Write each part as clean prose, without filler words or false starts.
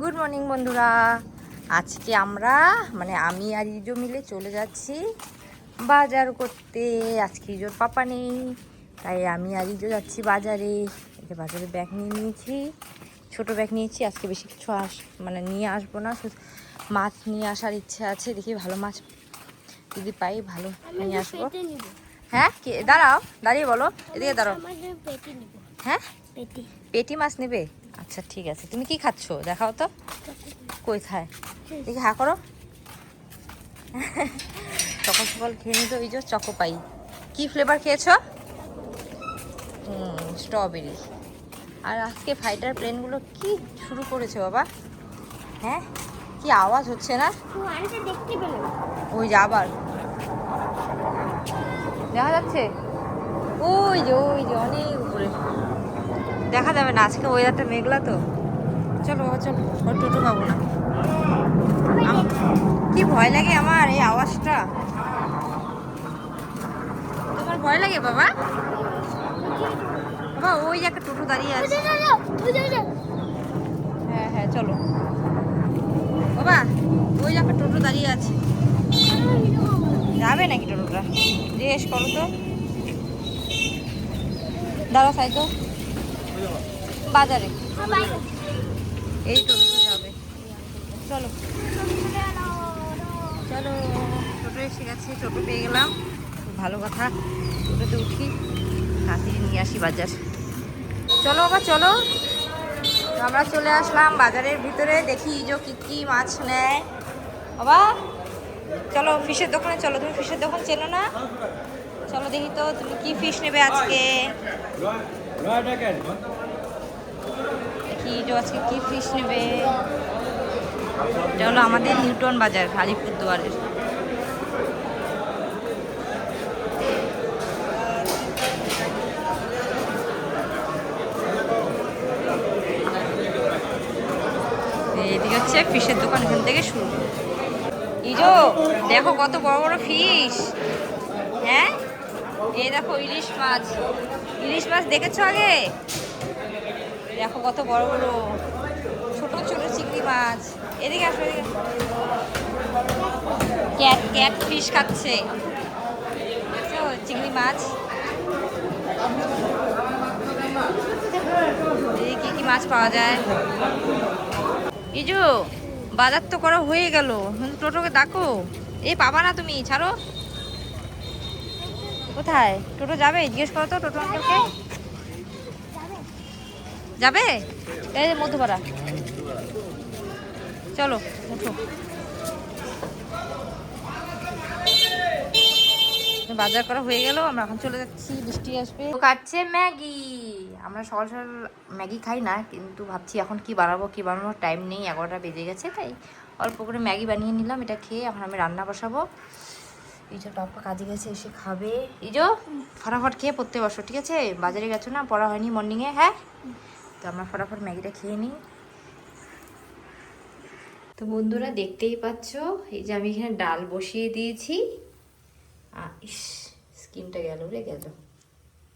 Good morning বন্ধুরা। আজকে আমরা আমি আর ইজো মিলে চলে যাচ্ছি বাজার করতে। আজকে ইজোর পাপা নেই, তাই আমি আর ইজো যাচ্ছি বাজারে। এই বাজারে ব্যাগ নিয়ে নিয়েছি, ছোট ব্যাগ নিয়েছি। আজকে বেশি কিছু নিয়ে আসবো না, মাছ নিয়ে আসার ইচ্ছে আছে। দেখি ভালো মাছ যদি পাই ভালো নিয়ে আসবো। হ্যাঁ দাঁড়াও, দাঁড়িয়ে বলো, এদিকে দাঁড়াও। হ্যাঁ পেটি মাছ নেবে? আচ্ছা ঠিক আছে। তুমি কি খাচ্ছ দেখাও তো, কই খায় দেখি, হা করো। সকাল সকাল খেয়ে নিত এই যে চকো পাই। কি ফ্লেভার খেয়েছো? স্ট্রবেরি। আর আজকে ফাইটার প্লেনগুলো কি শুরু করেছে বাবা। হ্যাঁ কি আওয়াজ হচ্ছে না? ওই যে আবার দেখা যাচ্ছে, ওই যে অনেক উপরে দেখা যাবে না। আজকে ওয়েদারটা মেঘলা তো। চলো বাবা চলো, ওর টোটো পাবো না। কি ভয় লাগে আমার এই আওয়াজটা। তোমার ভয় লাগে বাবা? বাবা ওই একটা টোটো দাঁড়িয়ে আছে। হ্যাঁ হ্যাঁ চলো বাবা, ওই একটা টোটো দাঁড়িয়ে আছে। যাবে নাকি টোটোটা? জিজ্ঞেস করো তো। দাঁড়া সাইকেল বাজারে, এই টোটোটা যাবে। চলো চলো, টোটো এসে গেছে, টোটো পেয়ে গেলাম, ভালো কথা। টোটোতে উঠি, তাড়াতাড়ি নিয়ে আসি বাজার। চলো বাবা চলো, আমরা চলে আসলাম বাজারের ভিতরে। দেখি ইজো কি কি মাছ নেয়। বাবা চলো ফিশের দোকানে চলো, তুমি ফিশের দোকান চেনো না? চলো দেখি তো তুমি কি ফিশ নেবে আজকে। দেখি ইজো আজকে কি ফিশ নেবে। এটা হলো আমাদের নিউটন বাজার, আলিপুরদুয়ারের। এদিকে হচ্ছে ফিশের দোকান, এখান থেকে শুরু। ইজো দেখো কত বড় বড় ফিশ। হ্যাঁ এই দেখো ইলিশ মাছ। ইলিশ মাছ দেখেছো আগে? দেখো কত বড় বড়, ছোট ছোট চিংড়ি মাছ। এদিকে আসো, এদিকে। ক্যাট ক্যাট ফিশ খাচ্ছে, দেখছো চিংড়ি মাছ। এই কি কি মাছ পাওয়া যায়। ইজু বাজার তো করা হয়ে গেল, টোটোকে ডাকো। এই পাবা না তুমি, ছাড়ো। কোথায় টোটো যাবে জিজ্ঞেস করো তো টোটো আঙ্কেলকে। যাবে এই যে মধ্যপাড়া। চলো উঠো। বাজার করা হয়ে গেল, আমরা এখন চলে যাচ্ছি, বৃষ্টি আসবে। কাটছে ম্যাগি। আমরা সকাল সকাল ম্যাগি খাই না, কিন্তু ভাবছি এখন কি বানানোর টাইম নেই, 11টা বেজে গেছে, তাই অল্প করে ম্যাগি বানিয়ে নিলাম। এটা খেয়ে এখন আমি রান্না বসাবো। ইজো টপ্পা কাজে গেছে, এসে খাবে। ইজো ফটাফট খেয়ে পড়তে বসো, ঠিক আছে? বাজারে গেছো না, পড়া হয়নি মর্নিংয়ে। হ্যাঁ তো আমরা ফটাফট ম্যাগিটা খেয়ে নিই। তো বন্ধুরা দেখতেই পাচ্ছ, এই যে আমি এখানে ডাল বসিয়ে দিয়েছি। ইস স্কিনটা গেল রে, গেল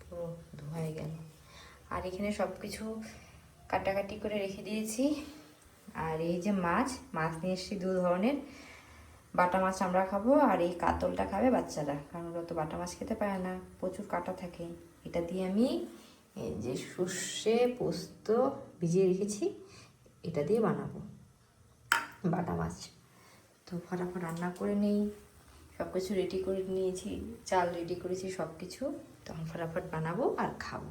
পুরো ধোয়াই গেল। আর এখানে সব কিছু কাটাকাটি করে রেখে দিয়েছি। আর এই যে মাছ নিয়ে এসেছি 2 ধরনের। বাটা মাছ আমরা খাবো, আর এই কাতলটা খাবে বাচ্চারা, কারণ ওরা তো বাটা মাছ খেতে পারে না, প্রচুর কাটা থাকে। এটা দিয়ে আমি এই যে সর্ষে পোস্ত ভিজিয়ে রেখেছি, এটা দিয়ে বানাবো বাটা মাছ। তো ফটাফট রান্না করে নেই, সব কিছু রেডি করে নিয়েছি, চাল রেডি করেছি সব কিছু। তখন ফটাফট বানাবো আর খাবো।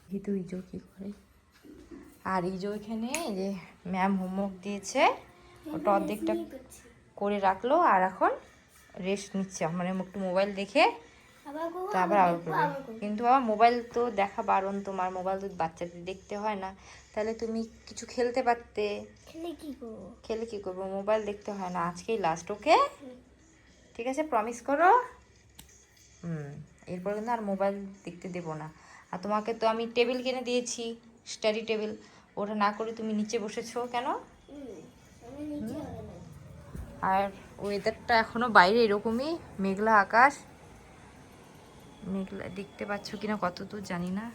কিন্তু ইজো কী করে, আর ইজো এখানে যে ম্যাম হোমওয়ার্ক দিয়েছে ওটা অর্ধেকটা করে রাখলো, আর এখন রেস্ট নিচ্ছে, একটু মোবাইল দেখে তারপর আবার করবে। কিন্তু বাবা মোবাইল তো দেখা বারণ, তোমার মোবাইল তো বাচ্চাদের দেখতে হয় না। তাহলে তুমি কিছু খেলতে পারতে। খেলে কি করবো, মোবাইল দেখতে হয় না। আজকেই লাস্ট, ওকে? ঠিক আছে প্রমিস করো। এরপর কিন্তু আর মোবাইল দেখতে দেবো না। আর তোমাকে তো আমি টেবিল কিনে দিয়েছি, স্টাডি টেবিল, ওটা না করে তুমি নিচে বসেছো কেন? আর ওয়েদারটা এখনো বাইরে এরকমই মেঘলা আকাশ। মেঘলা দেখতে পাচ্ছ কিনা কত দূর জানি না,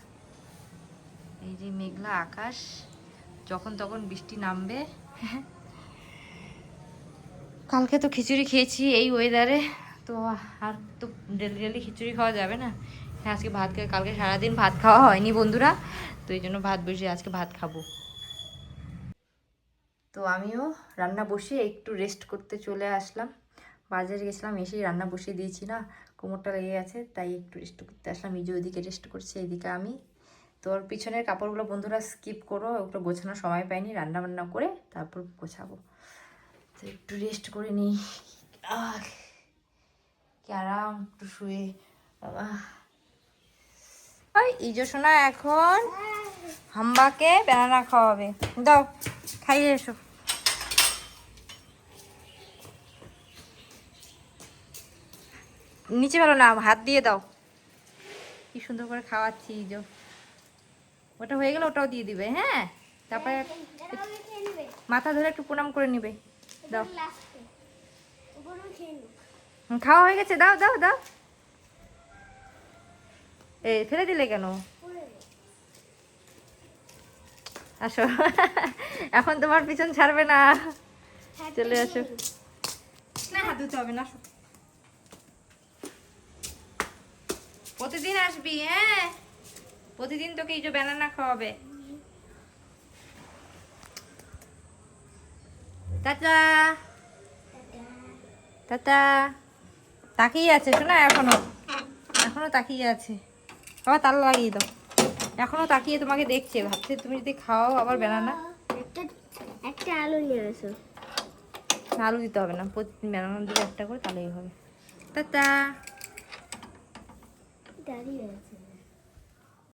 এই যে মেঘলা আকাশ, যখন তখন বৃষ্টি নামবে। কালকে তো খিচুড়ি খেয়েছি এই ওয়েদারে, তো আর তো ডেলি ডেলি খিচুড়ি খাওয়া যাবে না। হ্যাঁ আজকে ভাত খেয়ে, কালকে সারাদিন ভাত খাওয়া হয়নি বন্ধুরা, তো এই জন্য ভাত বসিয়ে আজকে ভাত খাবো। তো আমিও রান্না বসিয়ে একটু রেস্ট করতে চলে আসলাম। বাজারে গেছিলাম, এসেই রান্না বসিয়ে দিয়েছি না, কোমরটা লেগে গেছে, তাই একটু রেস্ট করতে আসলাম। এই যে ওইদিকে রেস্ট করছে, এইদিকে আমি। তোর পিছনের কাপড়গুলো বন্ধুরা স্কিপ করো, ওগুলো গোছানোর সময় পাইনি, রান্না বান্না করে তারপর গোছাবো। তো একটু রেস্ট করে নিই, কি আরাম একটু শুয়ে। বাবা ওই ইজো সোনা এখন হাম্বাকে ব্যানানা খাওয়াবে, দাও খাইয়ে এসো। নিচে ভালো না, হাত দিয়ে দাও। কি সুন্দর করে খাওয়াচ্ছি ইজো। ওটা হয়ে গেলে ওটাও দিয়ে দিবে, হ্যাঁ। তারপরে মাথা ধরে একটু প্রণাম করে নিবে, দাও। খাওয়া হয়ে গেছে, দাও দাও দাও। ফেলে দিলে কেন? আসো। এখন তোমার পিছন ছাড়বে না, চলে আসো। না হাত ধুতে হবে না, আসো। প্রতিদিন আসবি, হ্যাঁ প্রতিদিন তোকে এই যে ব্যানানা খাওয়াবে। Tata tata. তাকিয়ে আছে শোনা, এখনো এখনো তাকিয়ে আছে। আবার তালা লাগিয়ে দাও। এখনো তাকিয়ে তোমাকে দেখছে, ভাবছে তুমি যদি খাও আবার ব্যানানা। একটা আলু নিয়ে আসো। আলু দিতে হবে না, প্রতিদিন ব্যানানা দিলে একটা করে, তাহলেই হবে। টাটা। দাঁড়িয়ে আছে।